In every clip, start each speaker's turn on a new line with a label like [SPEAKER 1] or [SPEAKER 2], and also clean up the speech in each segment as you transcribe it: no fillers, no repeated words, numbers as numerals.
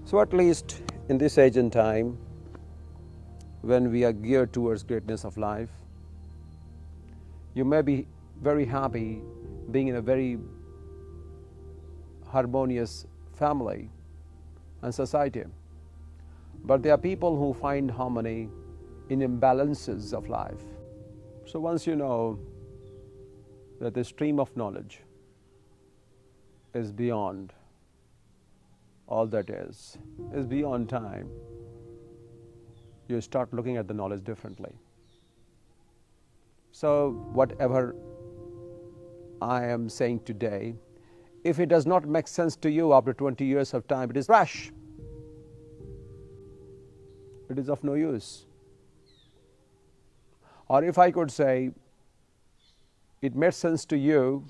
[SPEAKER 1] So at least in this age and time, when we are geared towards greatness of life, you may be very happy being in a very harmonious family and society. But there are people who find harmony in imbalances of life. So once you know that the stream of knowledge is beyond all that is beyond time, you start looking at the knowledge differently. So whatever I am saying today, if it does not make sense to you after 20 years of time, it is trash. It is of no use. Or if I could say, it made sense to you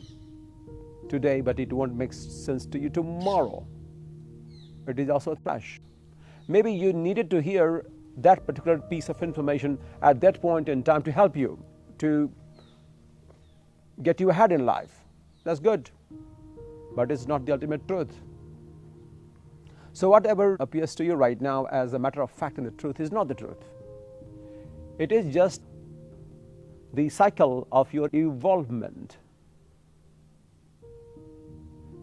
[SPEAKER 1] today, but it won't make sense to you tomorrow, it is also trash. Maybe you needed to hear that particular piece of information at that point in time to help you, to get you ahead in life. That's good, but it's not the ultimate truth. So whatever appears to you right now as a matter of fact and the truth is not the truth. It is just the cycle of your evolvement.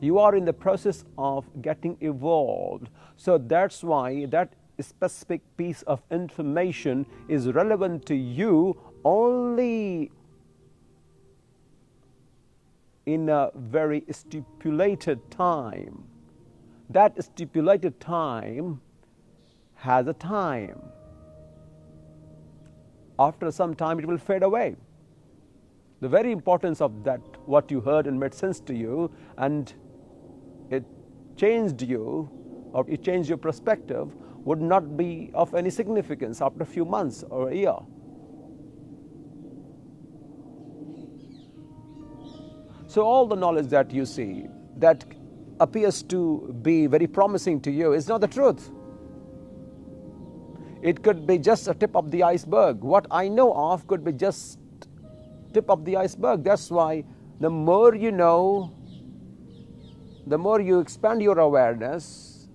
[SPEAKER 1] You are in the process of getting evolved. So that's why that specific piece of information is relevant to you only in a very stipulated time. That stipulated time has a time. After some time it will fade away. The very importance of that, what you heard and made sense to you, and it changed you, or it changed your perspective, would not be of any significance after a few months or a year. So all the knowledge that you see that appears to be very promising to you is not the truth. It could be just a tip of the iceberg. What I know of could be just tip of the iceberg. That's why the more you know, the more you expand your awareness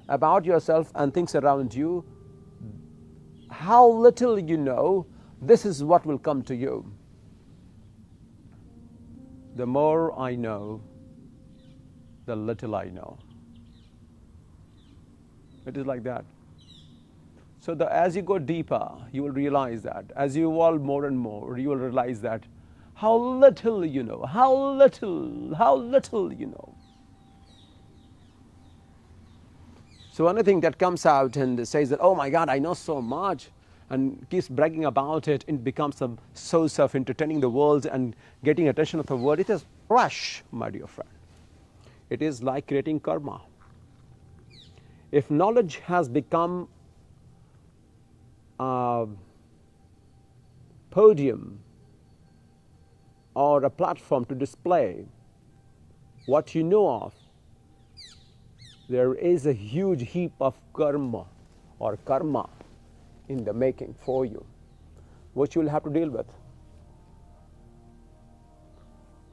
[SPEAKER 1] about yourself and things around you, how little you know, this is what will come to you. The more I know, the little I know. It is like that. So as you go deeper, you will realize that. As you evolve more and more, you will realize that how little you know, how little you know. So anything that comes out and says that, oh my God, I know so much, and keeps bragging about it, it becomes a source of entertaining the world and getting attention of the world. It is trash, my dear friend. It is like creating karma. If knowledge has become a podium or a platform to display what you know of, there is a huge heap of karma or karma in the making for you, which you will have to deal with.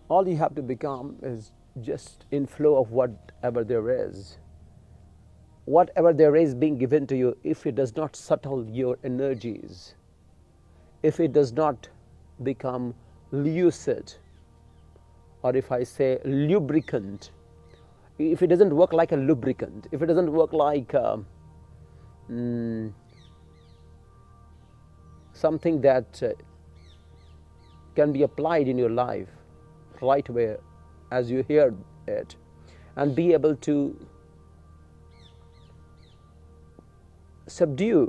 [SPEAKER 1] All you have to become is just in flow of whatever there is. Whatever there is being given to you, if it does not settle your energies, if it does not become lucid, or if I say lubricant, if it doesn't work like a lubricant, if it doesn't work like something that can be applied in your life right where as you hear it, and be able to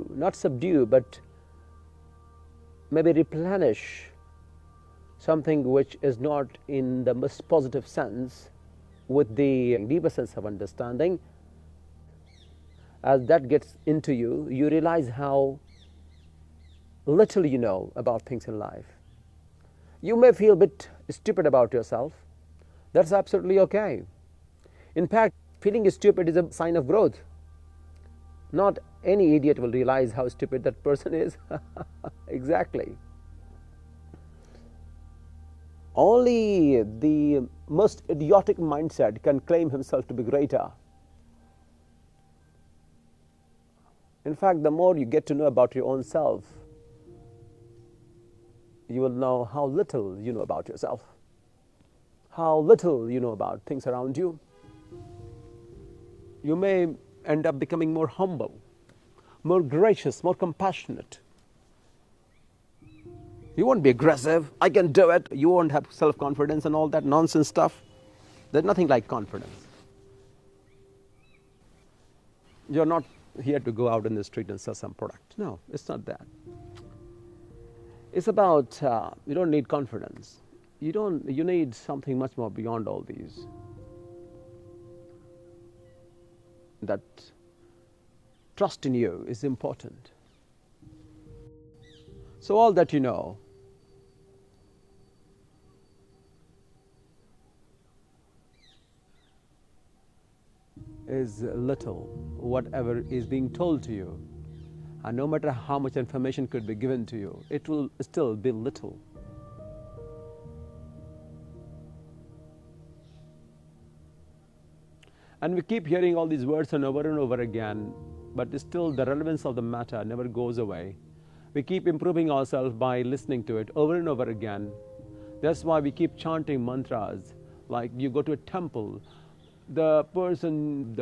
[SPEAKER 1] not subdue, but maybe replenish something which is not in the most positive sense with the deeper sense of understanding. As that gets into you, you realize how little you know about things in life. You may feel a bit stupid about yourself. That's absolutely okay. In fact, feeling stupid is a sign of growth. Not any idiot will realize how stupid that person is. Exactly. Only the most idiotic mindset can claim himself to be greater. In fact, the more you get to know about your own self, you will know how little you know about yourself, how little you know about things around you. You may end up becoming more humble, more gracious, more compassionate. You won't be aggressive. I can do it. You won't have self-confidence and all that nonsense stuff. There's nothing like confidence. You're not here to go out in the street and sell some product. No, it's not that. It's about, you don't need confidence. You need something much more beyond all these. That trust in you is important. So all that you know is little, whatever is being told to you. And no matter how much information could be given to you, it will still be little. And we keep hearing all these words and over again, but still the relevance of the matter never goes away. We keep improving ourselves by listening to it over and over again. That's why we keep chanting mantras. Like you go to a temple, the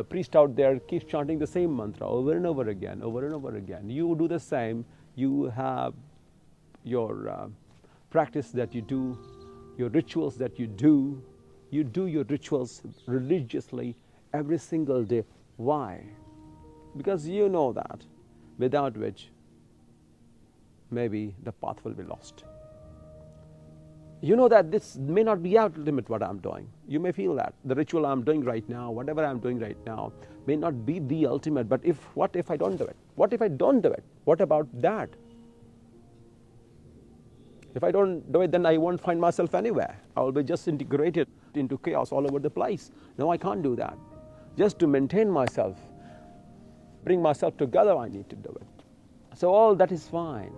[SPEAKER 1] priest out there keeps chanting the same mantra over and over again, over and over again. You do the same. You have your practice that you do, your rituals that you do. You do your rituals religiously every single day. Why? Because you know that without which maybe the path will be lost. You know that this may not be ultimate what I'm doing. You may feel that the ritual I'm doing right now, whatever I'm doing right now, may not be the ultimate. But what if I don't do it? What if I don't do it? What about that? If I don't do it, then I won't find myself anywhere. I will be just integrated into chaos all over the place. No, I can't do that. Just to maintain myself, bring myself together, I need to do it. So all that is fine.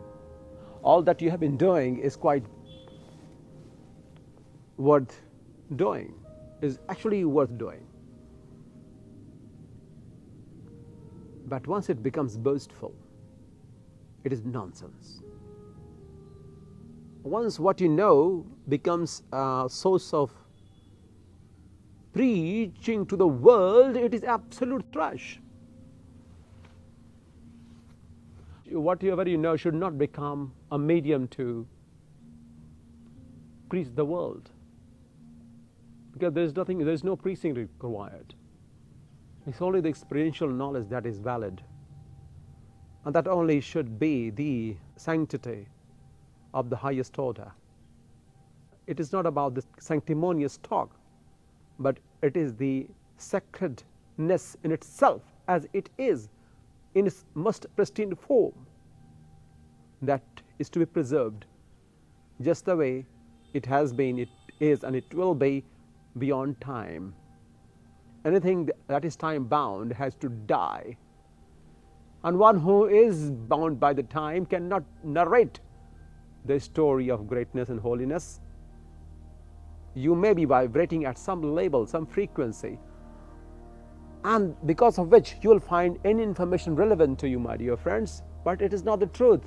[SPEAKER 1] All that you have been doing is quite worth doing, is actually worth doing. But once it becomes boastful, it is nonsense. Once what you know becomes a source of preaching to the world, it is absolute trash. Whatever you know should not become a medium to preach the world. Because there's no preaching required. It's only the experiential knowledge that is valid. And that only should be the sanctity of the highest order. It is not about the sanctimonious talk, but it is the sacredness in itself, as it is in its most pristine form, that is to be preserved just the way it has been, it is, and it will be beyond time. Anything that is time bound has to die. And one who is bound by the time cannot narrate the story of greatness and holiness. You may be vibrating at some level, some frequency, and because of which you will find any information relevant to you, my dear friends, but it is not the truth.